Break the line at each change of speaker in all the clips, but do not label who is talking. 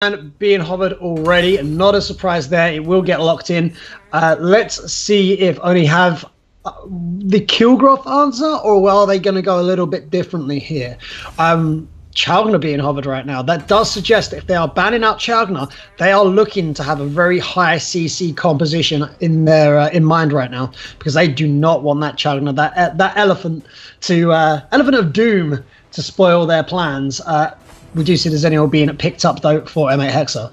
And being hovered already, not a surprise there. It will get locked in. Let's see if Oni have the Kilgroth answer, or are they going to go a little bit differently here? Chalgner being hovered right now. That does suggest that if they are banning out Chalgner, they are looking to have a very high CC composition in their in mind right now, because they do not want that Chalgner, that elephant of doom to spoil their plans. We do see there's anyone being picked up though for M8HEXA.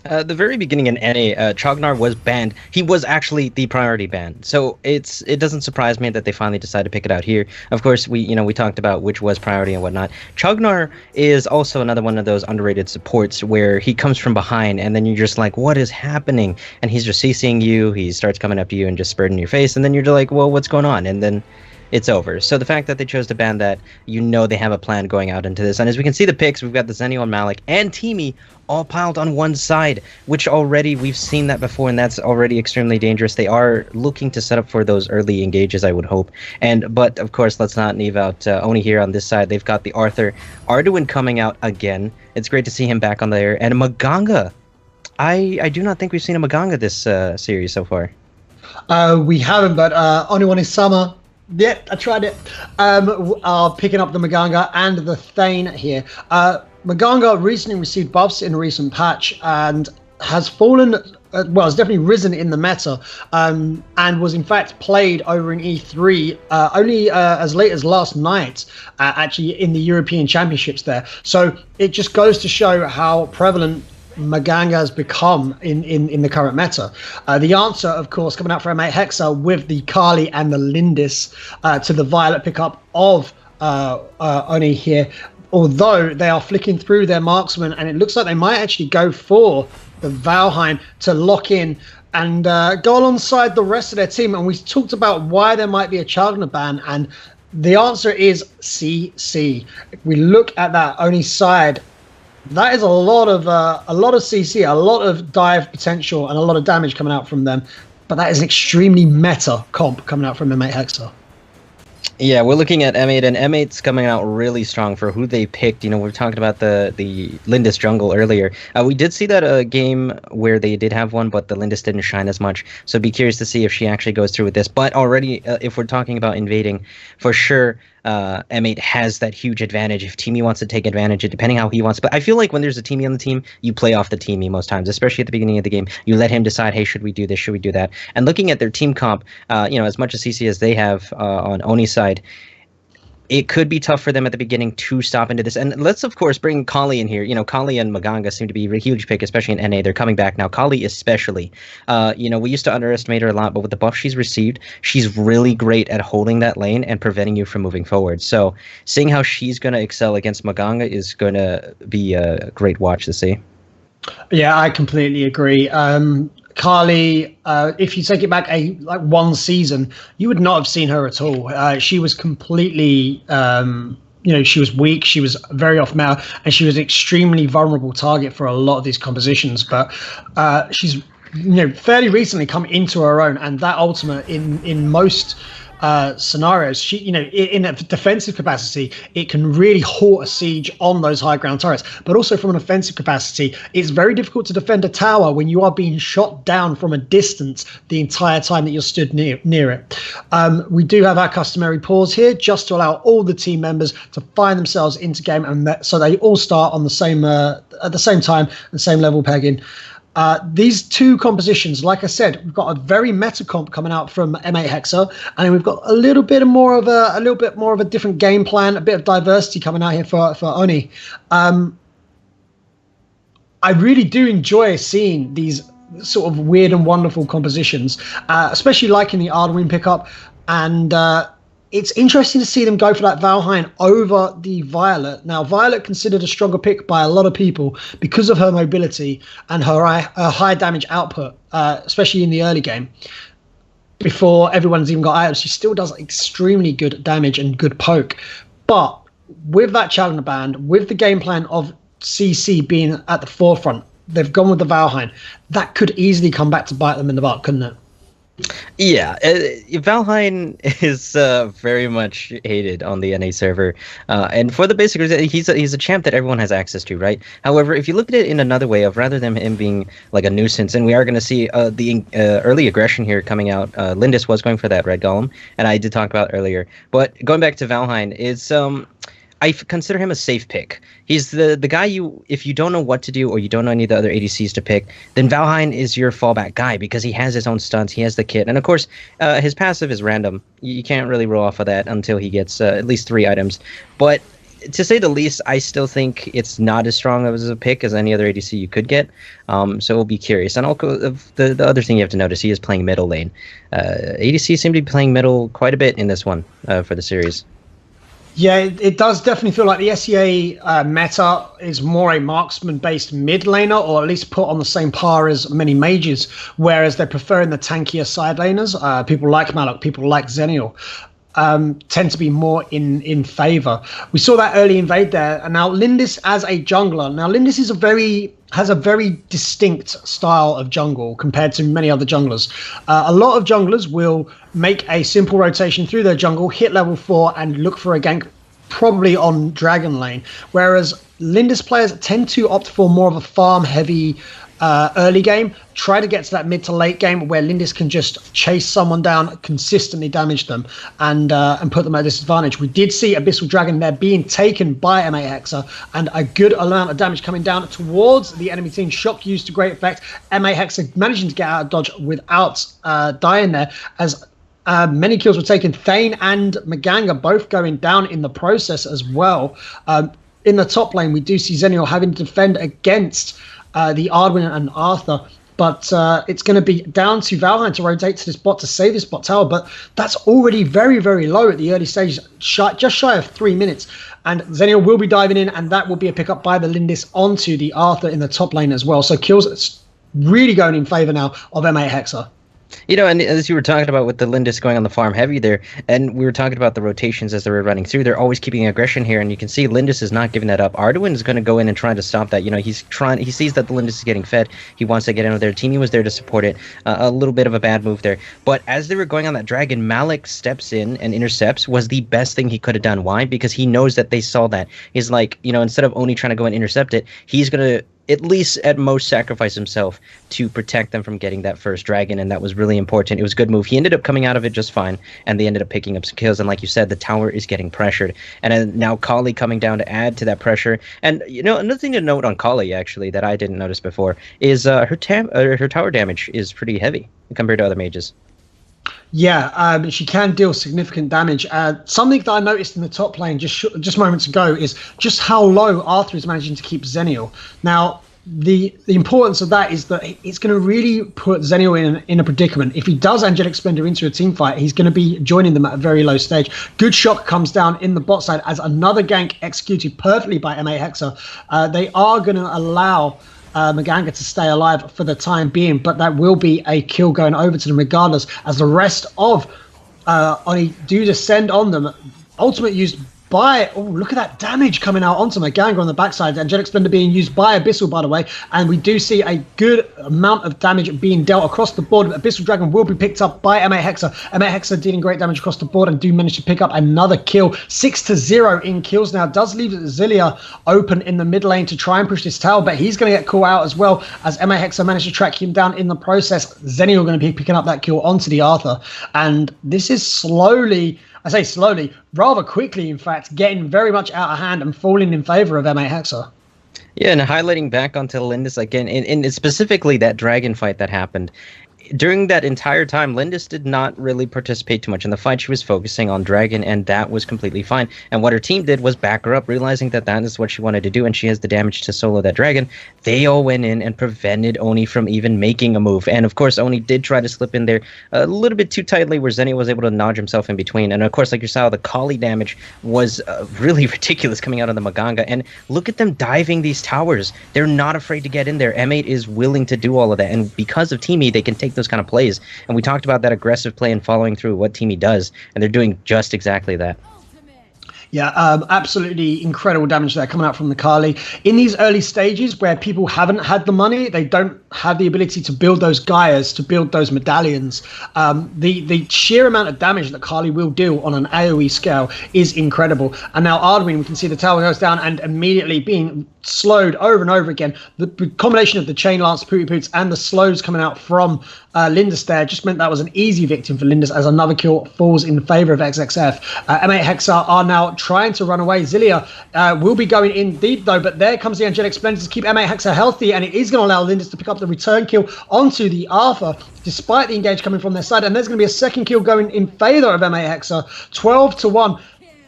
The very beginning in NA, Chognar was banned. He was actually the priority ban, so it doesn't surprise me that they finally decided to pick it out here. Of course, we talked about which was priority and whatnot. Chognar is also another one of those underrated supports where he comes from behind, and then you're just like, what is happening? And he's just CCing you. He starts coming up to you and just spurting your face, and then you're like, well, what's going on? And then it's over. So the fact that they chose to ban that, they have a plan going out into this. And as we can see the picks, we've got the Zenio and Malik and Teamy all piled on one side, which already we've seen that before, and that's already extremely dangerous. They are looking to set up for those early engages, I would hope. But of course, let's not leave out Oni here on this side. They've got the Arthur. Arduin coming out again. It's great to see him back on there. And Maganga. I do not think we've seen a Maganga this series so far.
We haven't, but OniOneesama. Yeah, I tried it. Picking up the Maganga and the Thane here. Maganga recently received buffs in a recent patch and has fallen, has definitely risen in the meta, and was in fact played over in E3 only as late as last night, actually in the European Championships there. So it just goes to show how prevalent Maganga has become in the current meta. The answer, of course, coming out from M8HEXA with the Kali and the Lindis to the Violet pickup of Oni here. Although they are flicking through their marksman, and it looks like they might actually go for the Valheim to lock in and go alongside the rest of their team. And we talked about why there might be a Chalgner ban, and the answer is CC. If we look at that Oni side, that is a lot of CC, a lot of dive potential, and a lot of damage coming out from them. But that is an extremely meta comp coming out from M8HEXA.
Yeah, we're looking at M8, and M8's coming out really strong for who they picked. We've talked about the Lindis jungle earlier. We did see that game where they did have one, but the Lindis didn't shine as much. So be curious to see if she actually goes through with this. But already, if we're talking about invading, for sure, M8 has that huge advantage if Teamy wants to take advantage, depending how he wants. But I feel like when there's a Teamy on the team, you play off the Teamy most times, especially at the beginning of the game. You let him decide, hey, should we do this? Should we do that? And looking at their team comp, as much as CC as they have on Oni's side, it could be tough for them at the beginning to stop into this. And let's, of course, bring Kali in here. Kali and Maganga seem to be a huge pick, especially in NA. They're coming back now. Kali especially. We used to underestimate her a lot, but with the buff she's received, she's really great at holding that lane and preventing you from moving forward. So seeing how she's going to excel against Maganga is going to be a great watch to see.
Yeah, I completely agree. Kali, if you take it back one season, you would not have seen her at all. She was completely, she was weak. She was very off meta, and she was an extremely vulnerable target for a lot of these compositions. But she's, fairly recently come into her own, and that ultimate in most scenarios, she, in a defensive capacity, it can really halt a siege on those high ground turrets. But also from an offensive capacity, it's very difficult to defend a tower when you are being shot down from a distance the entire time that you're stood near it. We do have our customary pause here just to allow all the team members to find themselves into game, and so they all start on the same at the same time and same level pegging. These two compositions, like I said, we've got a very meta comp coming out from M8HEXA, and we've got a little bit more of a different game plan, a bit of diversity coming out here for Oni. I really do enjoy seeing these sort of weird and wonderful compositions, especially liking the Arduin pickup, and it's interesting to see them go for that Valheim over the Violet. Now, Violet considered a stronger pick by a lot of people because of her mobility and her high damage output, especially in the early game. Before everyone's even got items, she still does extremely good damage and good poke. But with that Challenger band, with the game plan of CC being at the forefront, they've gone with the Valheim. That could easily come back to bite them in the butt, couldn't it?
Yeah, Valheim is very much hated on the NA server, and for the basic reason, he's a champ that everyone has access to, right? However, if you look at it in another way, of rather than him being like a nuisance, and we are going to see the early aggression here coming out. Lindis was going for that red golem, and I did talk about earlier. But going back to Valheim, is I consider him a safe pick. He's the guy if you don't know what to do or you don't know any of the other ADCs to pick, then Valheim is your fallback guy because he has his own stunts, he has the kit, and of course his passive is random. You can't really roll off of that until he gets at least 3 items. But to say the least, I still think it's not as strong as a pick as any other ADC you could get. So we'll be curious. And also, the other thing you have to notice, he is playing middle lane. ADC seem to be playing middle quite a bit in this one for the series.
Yeah, it does definitely feel like the SEA meta is more a marksman-based mid laner, or at least put on the same par as many mages, whereas they're preferring the tankier side laners. People like Malok, people like Zenial. Tend to be more in favor. We saw that early invade there, and now Lindis as a jungler. Now Lindis is has a very distinct style of jungle compared to many other junglers. A lot of junglers will make a simple rotation through their jungle, hit level 4, and look for a gank, probably on Dragon Lane. Whereas Lindis players tend to opt for more of a farm-heavy early game, try to get to that mid to late game where Lindis can just chase someone down, consistently damage them, and put them at a disadvantage. We did see Abyssal Dragon there being taken by M8HEXA, and a good amount of damage coming down towards the enemy team. Shock used to great effect. M8HEXA managing to get out of dodge without dying there, as many kills were taken. Thane and Maganga both going down in the process as well. In the top lane, we do see Zenial having to defend against the Ardwin and Arthur, but it's going to be down to Valheim to rotate to this bot to save this bot tower, but that's already very, very low at the early stage, just shy of 3 minutes, and Zenial will be diving in, and that will be a pickup by the Lindis onto the Arthur in the top lane as well. So kills really going in favor now of M8HEXA.
You know, and as you were talking about with the Lindis going on the farm heavy there, and we were talking about the rotations as they were running through, they're always keeping aggression here, and you can see Lindis is not giving that up. Arduin is going to go in and try to stop that. You know, he sees that the Lindis is getting fed. He wants to get into their team. He was there to support it. A little bit of a bad move there. But as they were going on that dragon, Malik steps in and intercepts. Was the best thing he could have done. Why? Because he knows that they saw that. He's like, you know, instead of Oni trying to go and intercept it, he's going to at least at most sacrifice himself to protect them from getting that first dragon, and that was really important. It was a good move. He ended up coming out of it just fine, and they ended up picking up some kills, and like you said, the tower is getting pressured, and now Kali coming down to add to that pressure. And you know, another thing to note on Kali, actually, that I didn't notice before, is her tower damage is pretty heavy compared to other mages.
Yeah, she can deal significant damage. Something that I noticed in the top lane just moments ago is just how low Arthur is managing to keep Zenial. Now, the importance of that is that it's going to really put Zenial in a predicament. If he does Angelic Splendor into a team fight, he's going to be joining them at a very low stage. Good shock comes down in the bot side as another gank executed perfectly by M8HEXA. They are going to allow Maganga to stay alive for the time being, but that will be a kill going over to them regardless, as the rest of Oni do descend on them. Ultimate used by, oh, look at that damage coming out onto Maganga on the backside. Angelic Splendor being used by Abyssal, by the way, and we do see a good amount of damage being dealt across the board. Abyssal Dragon will be picked up by M8HEXA. M8HEXA dealing great damage across the board and do manage to pick up another kill. 6-0 in kills now. Does leave Zilia open in the mid lane to try and push this tower, but he's going to get caught out as well, as M8HEXA managed to track him down in the process. Zenial going to be picking up that kill onto the Arthur, and this is slowly, I say slowly, rather quickly, in fact, getting very much out of hand and falling in favor of M8HEXA.
Yeah, and highlighting back onto Lindis again, and specifically that dragon fight that happened. During that entire time, Lindis did not really participate too much in the fight. She was focusing on Dragon, and that was completely fine. And what her team did was back her up, realizing that that is what she wanted to do, and she has the damage to solo that Dragon. They all went in and prevented Oni from even making a move. And of course, Oni did try to slip in there a little bit too tightly, where Zenny was able to nudge himself in between. And of course, like you saw, the Kali damage was really ridiculous coming out of the Maganga. And look at them diving these towers. They're not afraid to get in there. M8 is willing to do all of that. And because of Teamy, they can take those kind of plays, and we talked about that aggressive play and following through what Teamy does, and they're doing just exactly that.
Yeah, absolutely incredible damage there coming out from the Kali. In these early stages where people haven't had the money, they don't have the ability to build those Gaias, to build those medallions. The sheer amount of damage that Kali will do on an AoE scale is incredible. And now Arduin, we can see the tower goes down and immediately being slowed over and over again. The combination of the Chain Lance, Pooty Poots, and the slows coming out from Lindis there just meant that was an easy victim for Lindis as another kill falls in favor of XXF. M8HEXA are now trying to run away. Zilia will be going in deep though, but there comes the Angelic Splendor to keep M8HEXA healthy, and it is going to allow Lindis to pick up the return kill onto the Arthur despite the engage coming from their side, and there's going to be a second kill going in favor of M8HEXA, 12-1.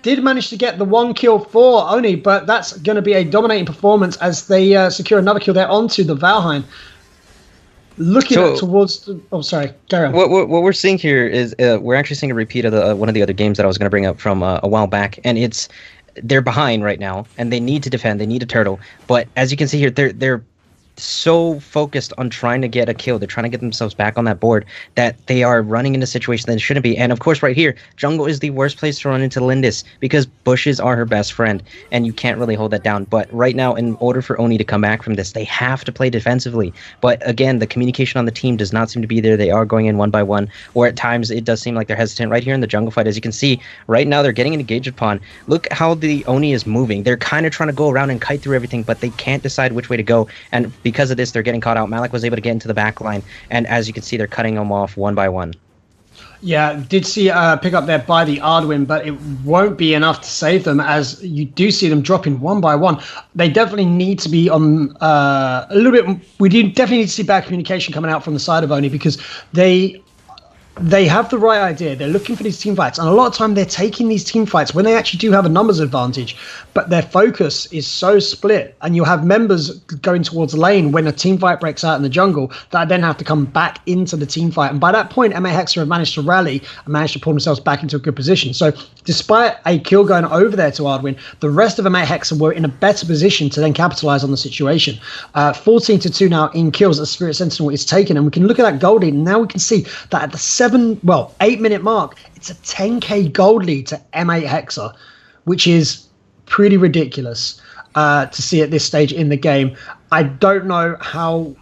Did manage to get the 1 kill for Oni, but that's going to be a dominating performance as they secure another kill there onto the Valheim. Looking towards the, oh, sorry, carry on.
What we're seeing here is we're actually seeing a repeat of the one of the other games that I was going to bring up from a while back, and they're behind right now, and they need to defend. They need a turtle, but as you can see here, they're so focused on trying to get a kill. They're trying to get themselves back on that board that they are running into a situation that it shouldn't be. And of course, right here, jungle is the worst place to run into Lindis because bushes are her best friend, and you can't really hold that down. But right now, in order for Oni to come back from this, they have to play defensively. But again, the communication on the team does not seem to be there. They are going in one by one, or at times it does seem like they're hesitant. Right here in the jungle fight, as you can see, right now they're getting engaged upon. Look how the Oni is moving. They're kind of trying to go around and kite through everything, but they can't decide which way to go. And because of this, they're getting caught out. Malik was able to get into the back line, and as you can see, they're cutting them off one by one.
Yeah, did see a pick up there by the Arduin, but it won't be enough to save them as you do see them dropping one by one. They definitely need to be on a little bit. We do definitely need to see bad communication coming out from the side of Oni because they have the right idea. They're looking for these team fights, and a lot of time they're taking these team fights when they actually do have a numbers advantage, but their focus is so split, and you have members going towards lane when a team fight breaks out in the jungle that then have to come back into the team fight, and by that point M8HEXA have managed to rally and managed to pull themselves back into a good position. So despite a kill going over there to Arduin, the rest of M8HEXA were in a better position to then capitalize on the situation. 14-2 now in kills as Spirit Sentinel is taken, and we can look at that gold lead, and now we can see that at the 8-minute mark, it's a 10k gold lead to M8HEXA, which is pretty ridiculous to see at this stage in the game. I don't know how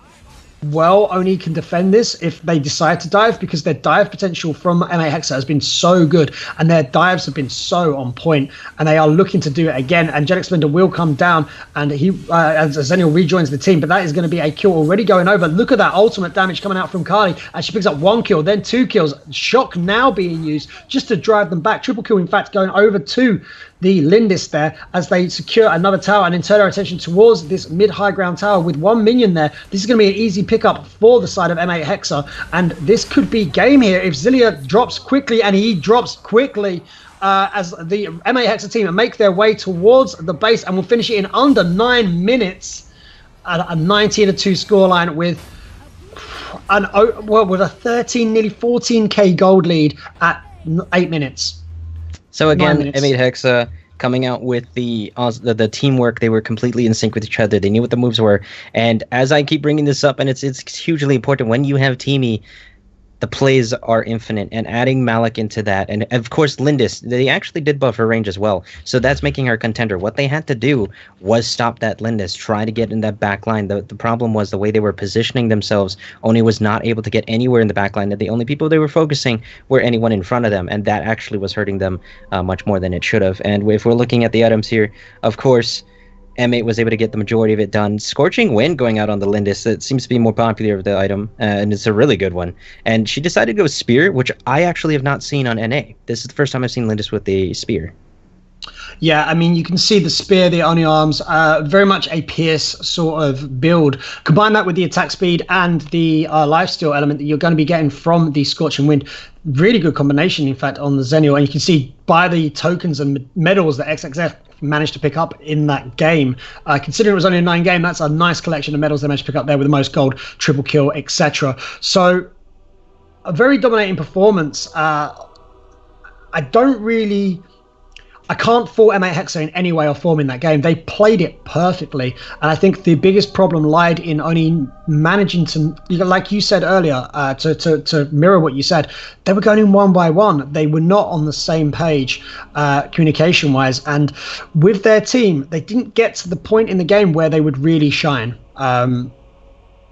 well Oni can defend this if they decide to dive, because their dive potential from M8HEXA has been so good, and their dives have been so on point, and they are looking to do it again. Angelic Splendor will come down, and he as Zenial rejoins the team, but that is going to be a kill already going over. Look at that ultimate damage coming out from Kali, and she picks up 1 kill, then 2 kills. Shock now being used just to drive them back. Triple kill, in fact, going over to the Lindis there as they secure another tower and then turn our attention towards this mid-high ground tower with 1 minion there. This is going to be an easy pickup for the side of M8HEXA, and this could be game here if Zilia drops quickly, and he drops quickly as the M8HEXA team make their way towards the base, and will finish it in under 9 minutes at a 19-2 scoreline with with a 13, nearly 14k gold lead at 8 minutes.
So again, M8HEXA coming out with the teamwork. They were completely in sync with each other. They knew what the moves were. And as I keep bringing this up, and it's hugely important, when you have Teamy, the plays are infinite, and adding Malik into that, and of course Lindis, they actually did buff her range as well, so that's making her a contender. What they had to do was stop that Lindis, try to get in that back line. The problem was the way they were positioning themselves. Oni was not able to get anywhere in the back line, and the only people they were focusing were anyone in front of them, and that actually was hurting them much more than it should have. And if we're looking at the items here, of course M8 was able to get the majority of it done. Scorching Wind going out on the Lindis. It seems to be more popular of the item, and it's a really good one. And she decided to go Spear, which I actually have not seen on NA. This is the first time I've seen Lindis with the Spear.
Yeah, I mean, you can see the spear, the Oni arms, very much a Pierce sort of build. Combine that with the attack speed and the lifesteal element that you're going to be getting from the Scorching Wind. Really good combination, in fact, on the Zenial. And you can see by the tokens and medals that XXF managed to pick up in that game. Considering it was only a 9 game, that's a nice collection of medals they managed to pick up there with the most gold, triple kill, etc. So a very dominating performance. I don't really... I can't fault M8HEXA in any way or form in that game. They played it perfectly. And I think the biggest problem lied in only managing to, like you said earlier, to mirror what you said, they were going in one by one. They were not on the same page communication-wise. And with their team, they didn't get to the point in the game where they would really shine.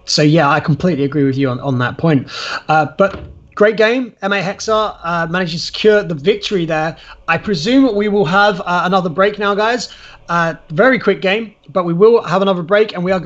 So, yeah, I completely agree with you on that point. But great game. M8HEXA managed to secure the victory there. I presume we will have another break now, guys. Very quick game, but we will have another break, and we are